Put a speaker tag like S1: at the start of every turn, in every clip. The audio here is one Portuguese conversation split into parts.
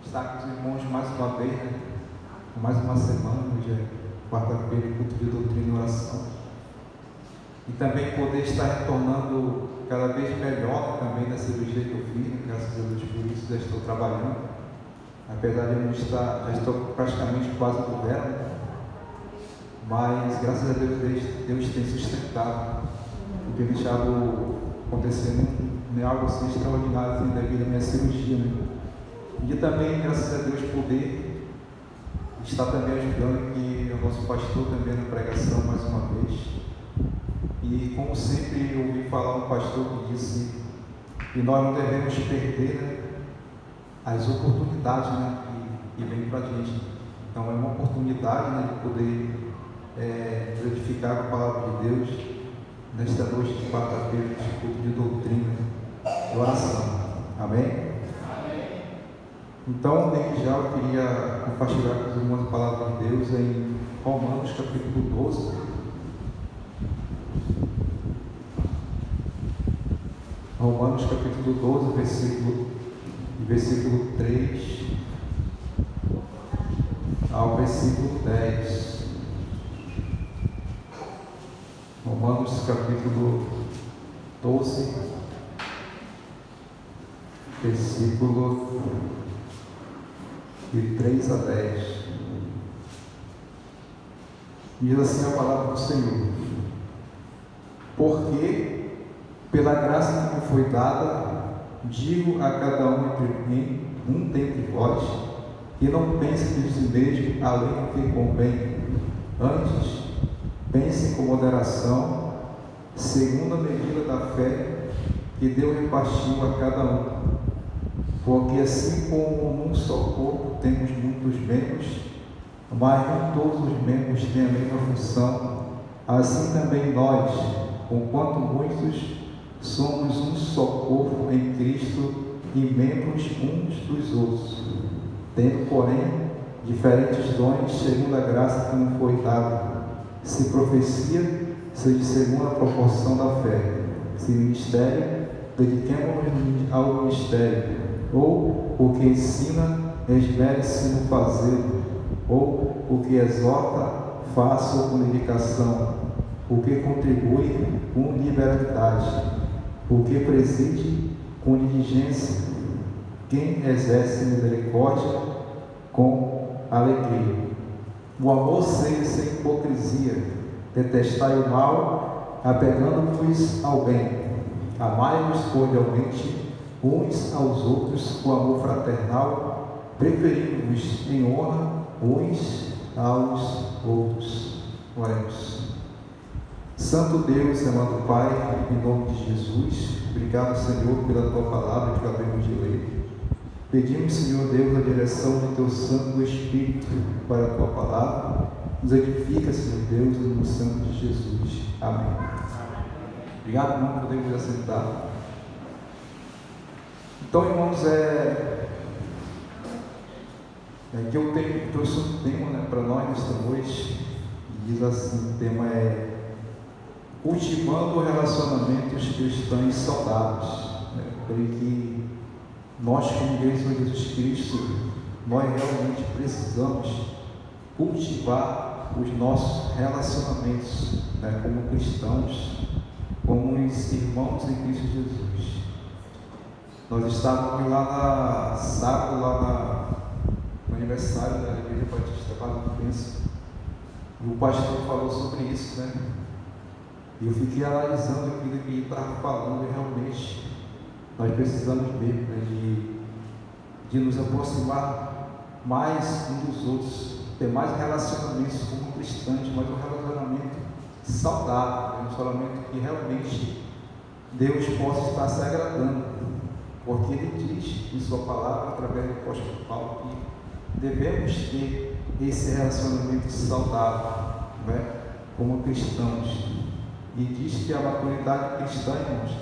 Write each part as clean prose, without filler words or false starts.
S1: estar com os irmãos mais uma vez, né? Mais uma semana, hoje é quarta-feira, culto de doutrina e oração. E também poder estar retornando cada vez melhor também da cirurgia que eu fiz, né? Graças a Deus por isso, já estou trabalhando. Apesar de eu não estar, já estou praticamente quase no verão, mas graças a Deus, Deus tem sustentado e tem deixado acontecendo algo assim extraordinário assim, devido à minha cirurgia, né? E também, graças a Deus, poder estar também ajudando aqui o nosso pastor também na pregação mais uma vez. E como sempre eu ouvi falar um pastor que disse que nós não devemos perder, né, as oportunidades, né, que vêm para a gente. Então é uma oportunidade, né, de poder edificar a palavra de Deus nesta noite de quarta-feira, de culto de doutrina e oração. Amém? Então, desde já eu queria compartilhar com os irmãos a palavra de Deus em Romanos capítulo 12. Romanos capítulo 12, versículo 3 ao versículo 10. Romanos capítulo 12, versículo de 3 a 10. Diz assim a palavra do Senhor: porque pela graça que me foi dada, digo a cada um dentre vós, que não pense de si mesmo além do que convém, antes pense com moderação, segundo a medida da fé que Deus repartiu a cada um. Porque assim como num só corpo temos muitos membros, mas nem todos os membros têm a mesma função, assim também nós, conquanto muitos, somos um só corpo em Cristo e membros uns dos outros, tendo, porém, diferentes dons segundo a graça que nos foi dada. Se profecia, seja segundo a proporção da fé. Se ministério, dediquemo-nos ao ministério. Ou o que ensina, esmere-se no fazê-lo. Ou o que exorta, faça com dedicação. O que contribui, com liberalidade. O que preside, com diligência. Quem exerce misericórdia, com alegria. O amor seja sem hipocrisia. Detestai o mal, apegando-vos ao bem. Amai-vos cordialmente uns aos outros com amor fraternal, preferindo-vos em honra uns aos outros. Oremos. Santo Deus, amado Pai, em nome de Jesus, obrigado, Senhor, pela Tua palavra que acabamos de ler. Pedimos, Senhor Deus, a direção do Teu Santo Espírito para a Tua palavra. Nos edifica, Senhor Deus, no sangue de Jesus. Amém. Obrigado, irmão, podemos assentar. Então, irmãos, que eu trouxe um tema, né, para nós nesta noite. Diz assim, o tema é cultivando relacionamentos cristãos saudáveis. Eu creio que nós, como igreja de Jesus Cristo, nós realmente precisamos cultivar os nossos relacionamentos, né, como cristãos, como os irmãos em Cristo Jesus. Nós estávamos lá sábado, no aniversário da Igreja Batista Vale do Penso, e o pastor falou sobre isso, né? E eu fiquei analisando aquilo que ele estava falando, e realmente nós precisamos mesmo, né, de nos aproximar mais uns dos outros, ter mais relacionamentos como cristãos, mas um relacionamento saudável, um relacionamento que realmente Deus possa estar se agradando, porque Ele diz em Sua palavra, através do apóstolo Paulo, que devemos ter esse relacionamento saudável, né, como cristãos. E diz que a maturidade cristã, irmãos,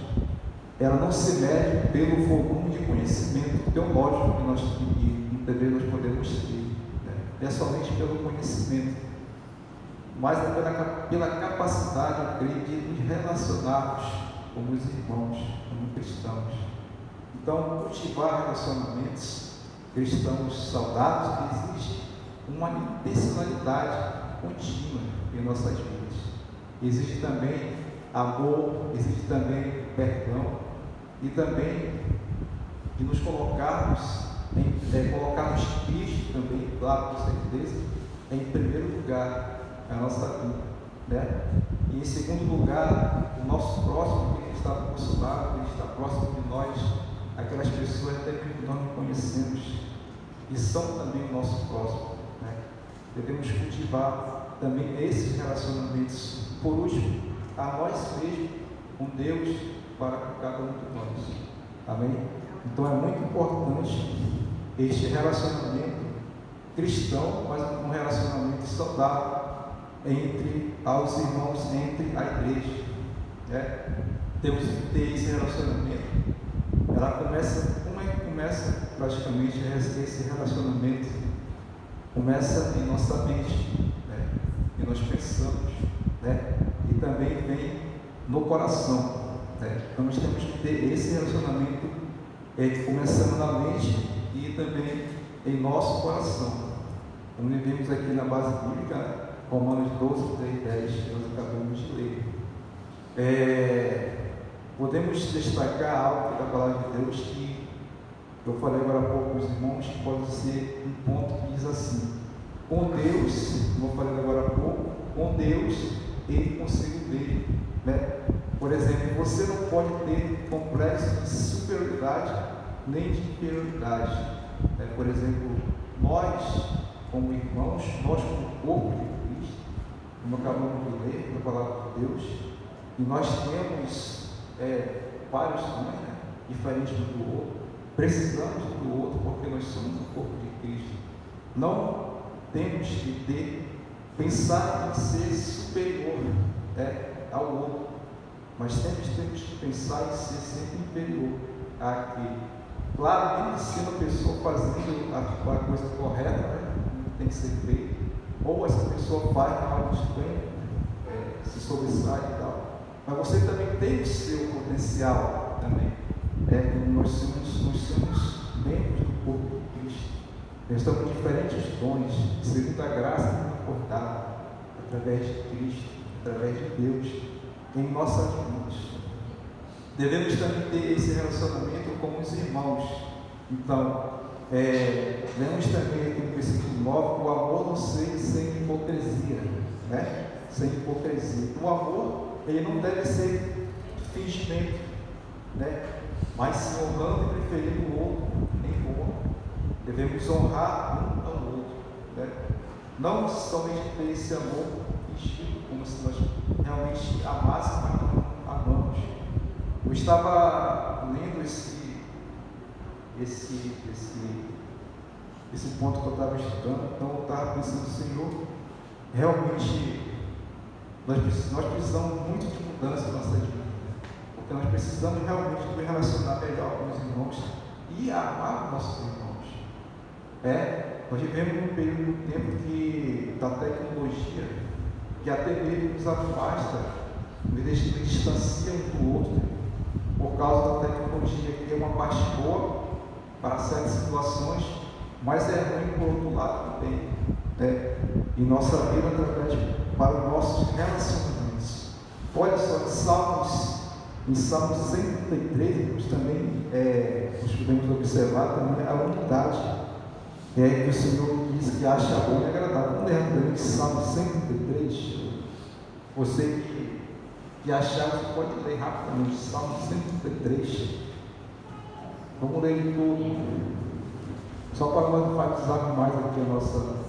S1: ela não se mede pelo volume de conhecimento teológico que muitas vezes nós podemos ter, né? É somente pelo conhecimento, mas é pela capacidade, eu creio, de nos relacionarmos como os irmãos, como cristãos. Então, cultivar relacionamentos cristãos saudáveis, existe uma intencionalidade contínua em nossas vidas. Existe também amor, existe também perdão, e também de nos colocarmos Cristo também, claro, com certeza, em primeiro lugar na nossa vida, né? E em segundo lugar, o nosso próximo, que está do nosso lado, que está próximo de nós, aquelas pessoas até que nós não conhecemos, e são também o nosso próximo, né? Devemos cultivar também esses relacionamentos, por último, a nós mesmos, com Deus, para cada um de nós. Amém? Então é muito importante este relacionamento cristão, mas um relacionamento saudável entre os irmãos, entre a igreja, né? Temos que ter esse relacionamento. Como é que começa praticamente esse relacionamento? Começa em nossa mente, né? E nós pensamos, né? E também vem no coração, né? Então nós temos que ter esse relacionamento começando na mente e também em nosso coração. Como vivemos aqui na base bíblica, Romanos 12, 3, 10, que nós acabamos de ler. Podemos destacar algo da palavra de Deus que eu falei agora há pouco, os irmãos, que pode ser um ponto que diz assim: com Deus, como eu falei agora há pouco, com Deus ele consigo ver, né? Por exemplo, você não pode ter complexo de superioridade nem de inferioridade, né? Por exemplo, nós como irmãos, nós como corpo de Cristo, como acabamos de ler na palavra de Deus, e nós temos vários dons, né? Diferentes um do outro, precisamos um do outro porque nós somos o corpo de Cristo. Não temos que pensar em ser superior, né, ao outro, mas temos que pensar em ser sempre inferior àquele. Claro, tem que ser uma pessoa fazendo a coisa correta, né, tem que ser feito, ou essa pessoa faz algo estranho, se sobressai e tal, mas você também tem o seu potencial também. Nós somos membros do corpo de Cristo. Nós estamos com diferentes dons, segundo a graça que nos acordada, através de Cristo, através de Deus, em nossas vidas. Devemos também ter esse relacionamento com os irmãos. Então, vemos também aqui no versículo 9, o amor não seja sem hipocrisia, né? Sem hipocrisia. O amor, ele não deve ser fingimento, né? Mas se honrando e preferindo o outro em honra. Devemos honrar um ao outro, né? Não somente ter esse amor fingido, como se nós realmente amássemos, mas não amamos. Eu estava lendo esse ponto que eu estava estudando, então eu estava pensando, Senhor, realmente nós precisamos muito de mudança na nossa vida, porque nós precisamos realmente nos relacionar melhor com os irmãos e amar nossos irmãos. Nós vivemos num período do tempo da tecnologia, que até mesmo nos afasta, nos distancia um do outro, por causa da tecnologia, que é uma parte boa para certas situações, mas é ruim por outro lado também, né? Em nossa vida, para os nossos relacionamentos. Olha só, em Salmos 133, nós também nós podemos observar também a unidade, que o Senhor diz que acha bom e agradável. Vamos ler também Salmo 133. Você que achar, você pode ler rapidamente Salmo 133. Vamos ler ele todo, só para nós enfatizar mais aqui a nossa.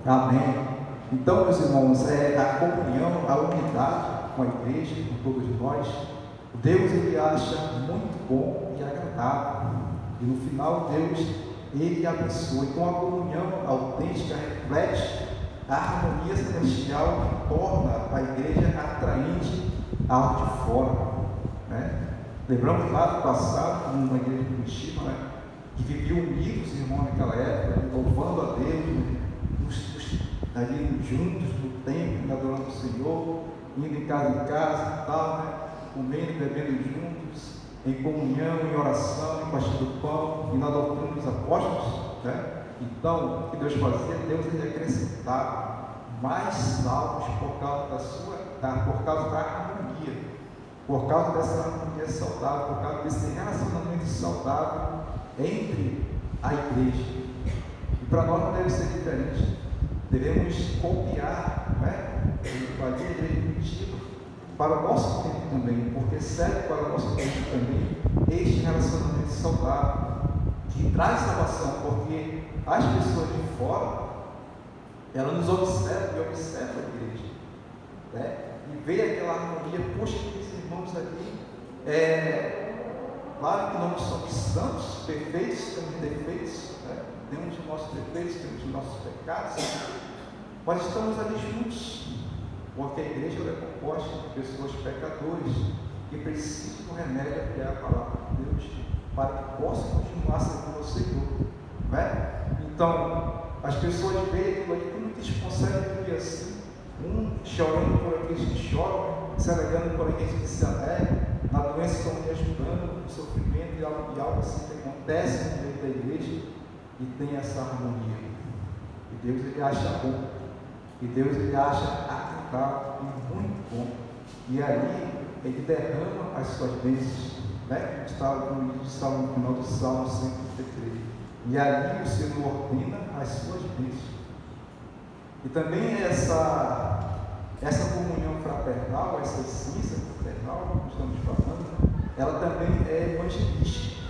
S1: Amém. Então, meus irmãos, a comunhão, a unidade com a igreja, com todos nós, Deus ele acha muito bom e agradável. E no final, Deus ele abençoa. Então, a comunhão autêntica reflete a harmonia celestial que torna a igreja atraente ao de fora, né? Lembramos lá do passado, numa igreja de Curitiba, né, que viviam unidos, irmãos, naquela época, louvando a Deus, né, ali juntos no templo, adorando o Senhor, indo em casa e tal, né, comendo e bebendo juntos, em comunhão, em oração, em partir do pão e na doutrina dos apóstolos, né? Então, o que Deus fazia? Deus ele acrescentava mais salvos por causa da harmonia, por causa dessa harmonia saudável, por causa desse relacionamento saudável entre a igreja. E para nós não deve ser diferente. Devemos copiar, né, a igreja de Curitiba para o nosso tempo também, porque serve para o nosso tempo também este relacionamento saudável que traz salvação, porque as pessoas de fora, elas nos observam e observam a igreja, né? E vê aquela harmonia. Poxa, esses irmãos aqui, claro que não somos santos, perfeitos, temos defeitos, né? Temos os nossos defeitos, temos os nossos pecados, mas estamos ali juntos, porque a igreja é composta de pessoas pecadores que precisam do remédio, que é a palavra de Deus, para que possam continuar servindo ao Senhor, né? Então, as pessoas veem aquilo ali, como que eles conseguem viver assim, chorando por aqueles que choram, se alegrando por aqueles que se alegram, na doença estão me ajudando, no sofrimento e algo assim que acontece no meio da igreja, e tem essa harmonia. E Deus ele acha bom, e Deus ele acha agradável e muito bom, e ali ele derrama as suas bênçãos, né? Está no final do Salmo 133. E ali o Senhor ordena as suas bênçãos. E também essa comunhão fraternal, essa essência fraternal que estamos falando, ela também é evangelística.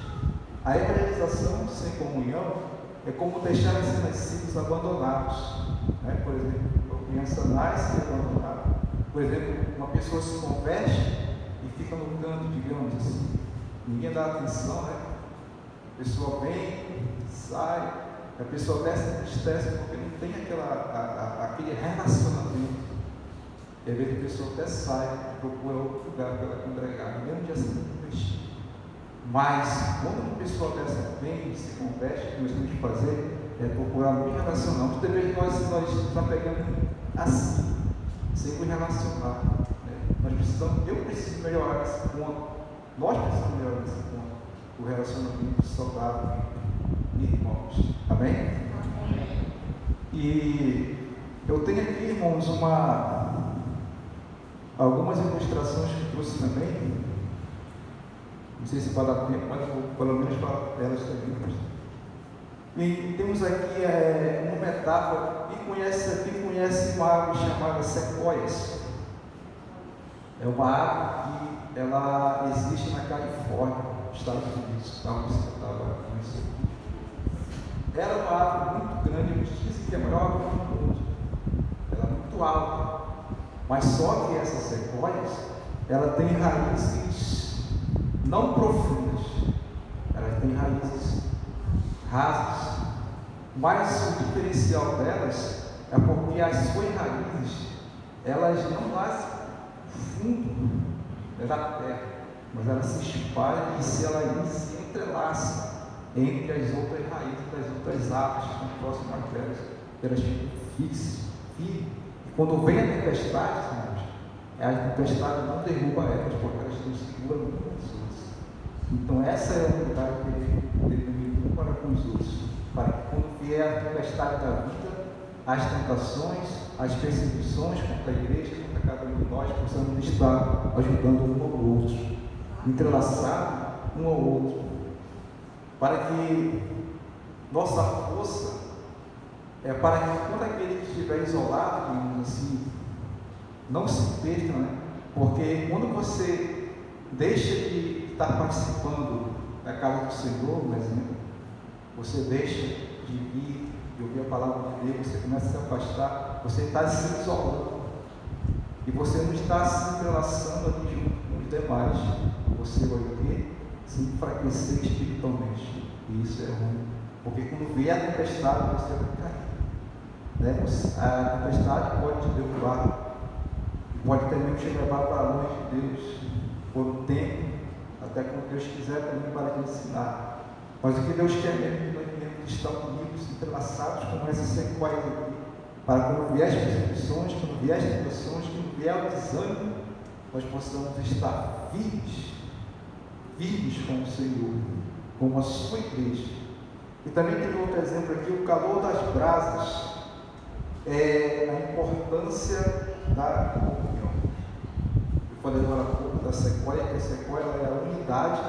S1: A evangelização sem comunhão é como deixar os nascidos abandonados, né? Por exemplo, a criança nasce abandonada. Por exemplo, uma pessoa se converte e fica no canto, digamos assim, ninguém dá atenção, né? A pessoa vem, sai, a pessoa desce e entristece porque não tem aquele relacionamento. E às vezes a pessoa até sai, procura outro lugar para ela congregar, mesmo dia sem convertir. Mas quando uma pessoa dessa vem e se converte, o que nós temos que fazer é procurar nos relacionar. Muitas vezes nós estamos pegando assim, sem nos relacionar, né? Eu preciso melhorar esse ponto, nós precisamos melhorar esse ponto, o relacionamento saudável entre irmãos. Amém? Amém? E eu tenho aqui, irmãos, algumas ilustrações que eu trouxe também. Não sei se vai dar tempo, mas eu vou pelo menos falar delas também. E temos aqui uma metáfora. Quem conhece uma árvore chamada sequoias? É uma árvore que ela existe na Califórnia, Estados Unidos. Ela é uma árvore muito grande, eles dizem que é a maior árvore do mundo. Ela é muito alta. Mas só que essas sequoias, ela tem raízes não profundas, elas têm raízes rasas. Mas o diferencial delas é porque as suas raízes, elas não nascem fundo da terra, mas elas se espalham e se entrelaçam entre as outras raízes das outras árvores que estão próximas delas. Elas ficam fixas, firmes. E quando vem a tempestade, a tempestade não derruba elas, porque elas estão seguras umas com as outras. Então essa é a unidade que ele tem para com os outros, para que quando vier a tempestade da vida, as tentações, as perseguições contra a igreja, contra cada um de nós, possamos estar ajudando um ao outro, entrelaçado um ao outro, para que nossa força para que quando aquele que estiver isolado, digamos assim, não se perca, né? Porque quando você deixa de estar participando da casa do Senhor, por exemplo, você deixa de vir e ouvir a palavra de Deus, você começa a se afastar, você está se isolando e você não está se entrelaçando ali junto com os demais. Você vai ter se enfraquecer espiritualmente, e isso é ruim, porque quando vier a tempestade você vai cair. né? A tempestade pode te derrubar, pode também te levar para longe de Deus, por um tempo, até quando Deus quiser também para te ensinar. Mas o que Deus quer mesmo é que nós venhamos estar unidos, entrelaçados com essas sequoias aqui, para quando vier as perseguições, quando vier as tentações, quando vier o desânimo, nós possamos estar firmes com o Senhor, como a sua igreja. E também tem outro exemplo aqui, o calor das brasas, a importância da comunhão. Eu falei agora há pouco da sequoia, que a sequoia é a unidade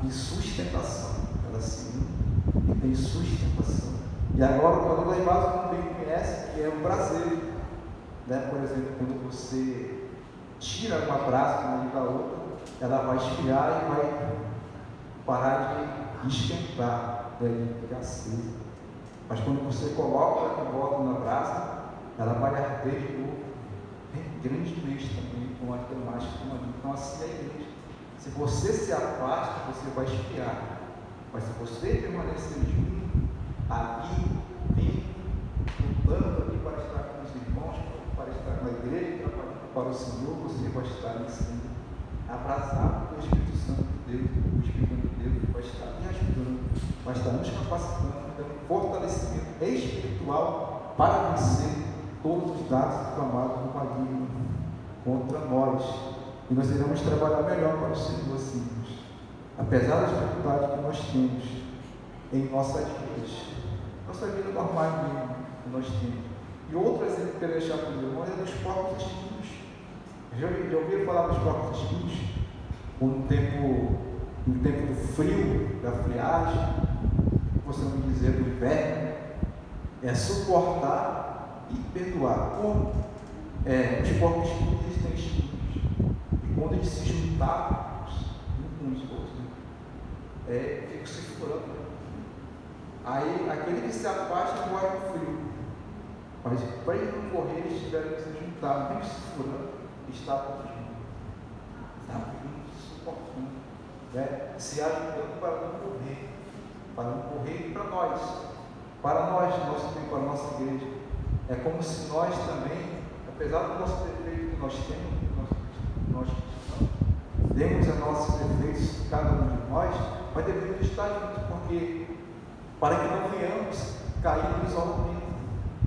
S1: e sustentação. Ela se une e tem sustentação. E agora o calor das brasas, como bem conhece, que é o braseiro, né? Por exemplo, quando você tira uma brasa de uma da outra, ela vai esfriar e vai parar de esquentar, de ficar seca. Mas quando você coloca e bota na brasa, ela vai arder de novo, grandemente também, com a temática. Então assim é a igreja. Se você se afasta, você vai esfriar. Mas se você permanecer junto, ali, bem, lutando ali para estar com os irmãos, para estar com a igreja, trabalhando para o Senhor, você vai estar ali sendo abraçado pelo Espírito Santo de Deus. O Espírito de Deus vai estar me ajudando, vai estar nos capacitando, dando fortalecimento espiritual para vencer todos os dados inflamados do maligno contra nós. E nós iremos trabalhar melhor para o Senhor, assim, apesar das dificuldades que nós temos em nossas vidas, nossa vida normal mesmo que nós temos. E outro exemplo que eu quero deixar para os irmãos é dos corpos espinhos. Já ouviram falar dos corpos espinhos? No tempo do frio, da friagem, possamos dizer do inverno, é suportar e perdoar. Como os corpos espinhos, eles têm espinhos, e quando eles se juntaram uns com os outros, ficam se furando. Aí aquele que se afasta morre no frio, mas para ele não correr, eles tiveram que se juntar, não se furando, estavam juntos, estavam se suportando, se ajudando para não correr para nós, nosso tempo, para a nossa igreja. É como se nós também, apesar do nosso defeito que nós temos, nós temos os nossos defeitos, cada um de nós, mas devemos estar juntos, porque para que não venhamos cair no isolamento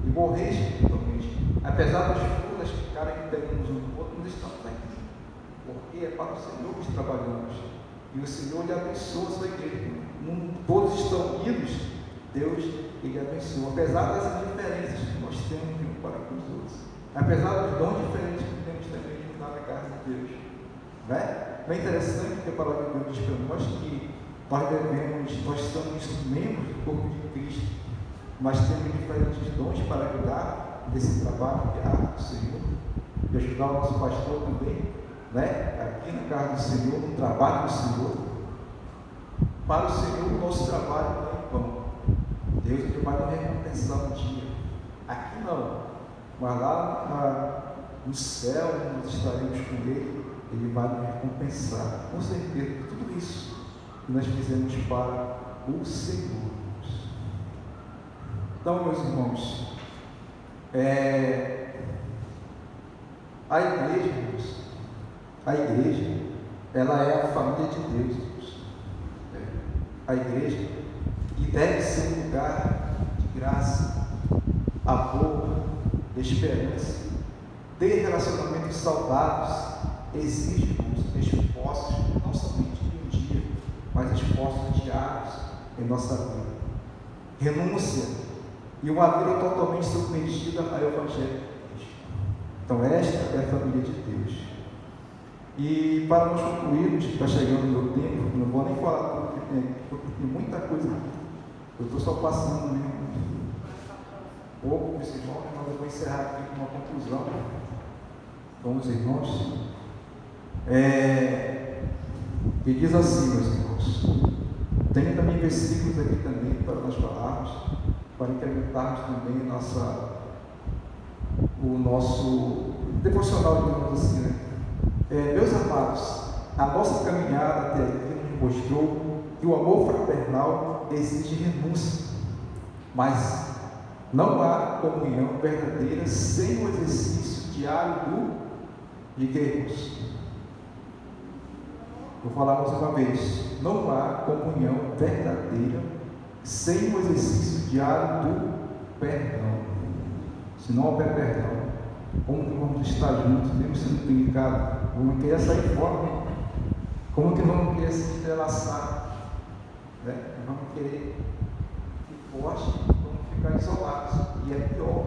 S1: e morrer espiritualmente. Apesar das furas ficarem pegando um do outro, nós estamos aqui, porque é para o Senhor que trabalhamos, e o Senhor lhe abençoa a sua igreja. Todos estão unidos, Deus lhe abençoa, apesar das diferenças que nós temos uns para com os outros, apesar dos dons diferentes que temos também de estar na casa de Deus. Não é interessante que a palavra de Deus diz para nós que nós somos membros do corpo de Cristo, mas temos diferentes dons para ajudar nesse trabalho que é a arte do Senhor, e ajudar o nosso pastor também, aqui na casa do Senhor, no trabalho do Senhor. Para o Senhor, o nosso trabalho não é em vão. Deus ele vai nos recompensar um dia. Aqui não, mas lá no céu, nós estaremos com Ele vai nos recompensar, com certeza, tudo isso que nós fizemos para o Senhor. Então, meus irmãos, a igreja, ela é a família de Deus, irmãos. A igreja, e deve ser um lugar de graça, amor, esperança, ter relacionamentos saudáveis, exige, irmãos, esforços, não somente de um dia, mas esforços diários em nossa vida, renúncia e uma vida totalmente submetida ao Evangelho de Cristo. Então esta é a família de Deus. E para nós concluirmos, que está chegando o meu tempo, não vou nem falar tudo que tem aqui, porque tem muita coisa aqui, eu estou só passando mesmo pouco com esses irmãos, mas eu vou encerrar aqui com uma conclusão com os irmãos. E diz assim, meus irmãos, tem também versículos aqui também para nós falarmos, para incrementarmos também o nosso devocional, digamos assim, meus amados, a nossa caminhada até aqui nos mostrou que o amor fraternal exige renúncia, mas Não há comunhão verdadeira sem o exercício diário de Deus. Vou falar mais uma vez. Não há comunhão verdadeira sem o exercício diário do perdão. Se não houver perdão, como que vamos estar juntos, mesmo sendo brincados? Vamos querer sair fora, como que vamos querer se entrelaçar, né? Vamos querer que forte, vamos ficar isolados, e é pior,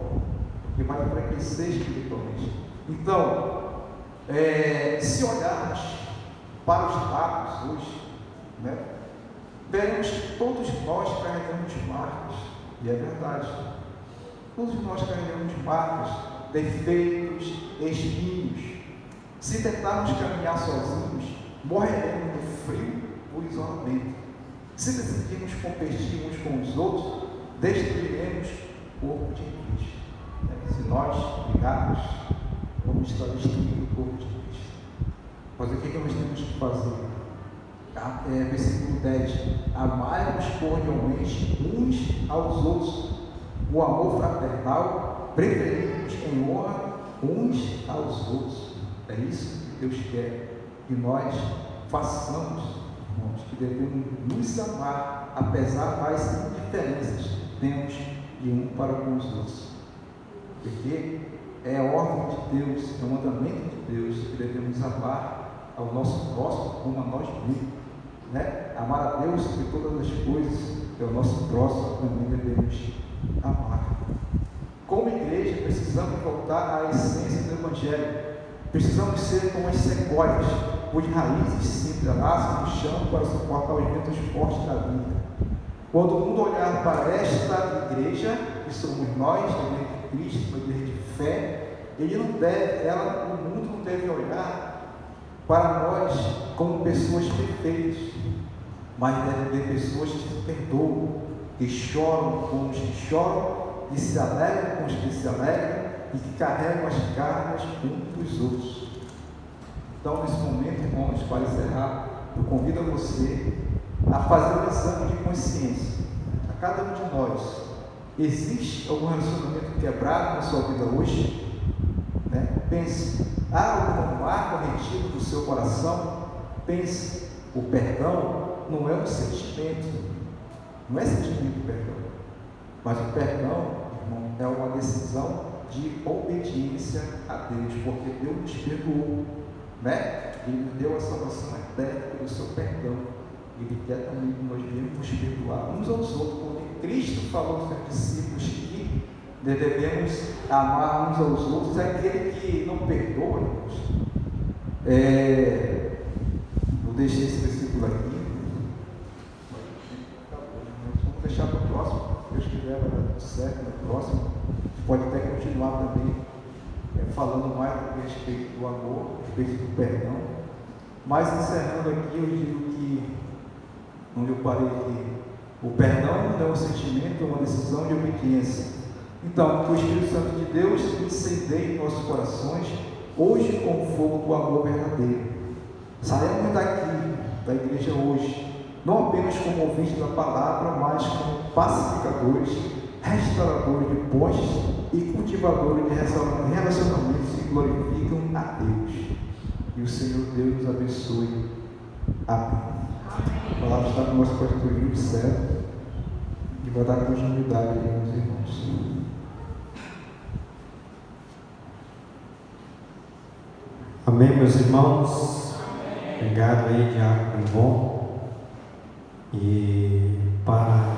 S1: porque vai enfraquecer espiritualmente. Então, se olharmos para os lados hoje, né, veremos que todos nós carregamos marcas, e é verdade, todos nós carregamos marcas, defeitos, espinhos. Se tentarmos caminhar sozinhos, morreremos no frio ou isolamento. Se decidirmos competir uns com os outros, destruiremos o corpo de Cristo. Se nós brigarmos, vamos estar destruindo o corpo de Cristo. Mas o que nós temos que fazer? Versículo 10: amai-vos cordialmente uns aos outros, o amor fraternal, preferimos em honra uns aos outros. É isso que Deus quer que nós façamos, irmãos, que devemos nos amar, apesar das indiferenças que temos de um para com os outros, porque é a ordem de Deus, é o mandamento de Deus, que devemos amar ao nosso próximo como a nós mesmos, né? Amar a Deus sobre todas as coisas, é o nosso próximo também devemos amar. Como igreja, precisamos voltar à essência do Evangelho. Precisamos ser como as sequoias, cujas raízes se entrelaçam no chão para suportar os ventos fortes da vida. Quando o mundo olhar para esta igreja, que somos nós, a igreja de Cristo, a igreja de fé, o mundo não deve olhar para nós como pessoas perfeitas, mas deve ver pessoas que se perdoam, que choram com os que choram, que se alegram com os que se alegram e que carregam as cargas uns dos outros. Então, nesse momento, irmãos, para encerrar, eu convido a você a fazer um exame de consciência. A cada um de nós, existe algum relacionamento quebrado na sua vida hoje? Né? Pense, há alguma marca retida do seu coração? Pense, o perdão não é um sentimento, não é sentimento de perdão, mas o perdão, irmão, é uma decisão de obediência a Deus, porque Deus nos perdoou, né? Ele nos deu a salvação eterna pelo seu perdão. Ele quer também que nós devemos nos perdoar uns aos outros, porque Cristo falou aos seus discípulos que devemos amar uns aos outros. Aquele que não perdoa, irmãos, vou deixar esse versículo aqui, vamos deixar para o próximo. Se Deus quiser, vai dar tudo certo no próximo. Pode até continuar também falando mais a respeito do amor, a respeito do perdão. Mas encerrando aqui, eu digo que, onde eu parei aqui, o perdão não é um sentimento, é uma decisão de obediência. Então, que o Espírito Santo de Deus incendeie nossos corações, hoje com o fogo do amor verdadeiro. Saímos daqui, da igreja hoje, não apenas como ouvintes da palavra, mas como pacificadores, restauradores de pontes e cultivadores de relacionamentos que glorificam a Deus. E o Senhor Deus nos abençoe. Amém. A palavra está no nosso pastor Júlio César e vai dar continuidade aí, meus irmãos.
S2: Amém, meus irmãos. Obrigado aí, Diácono Ivon. E para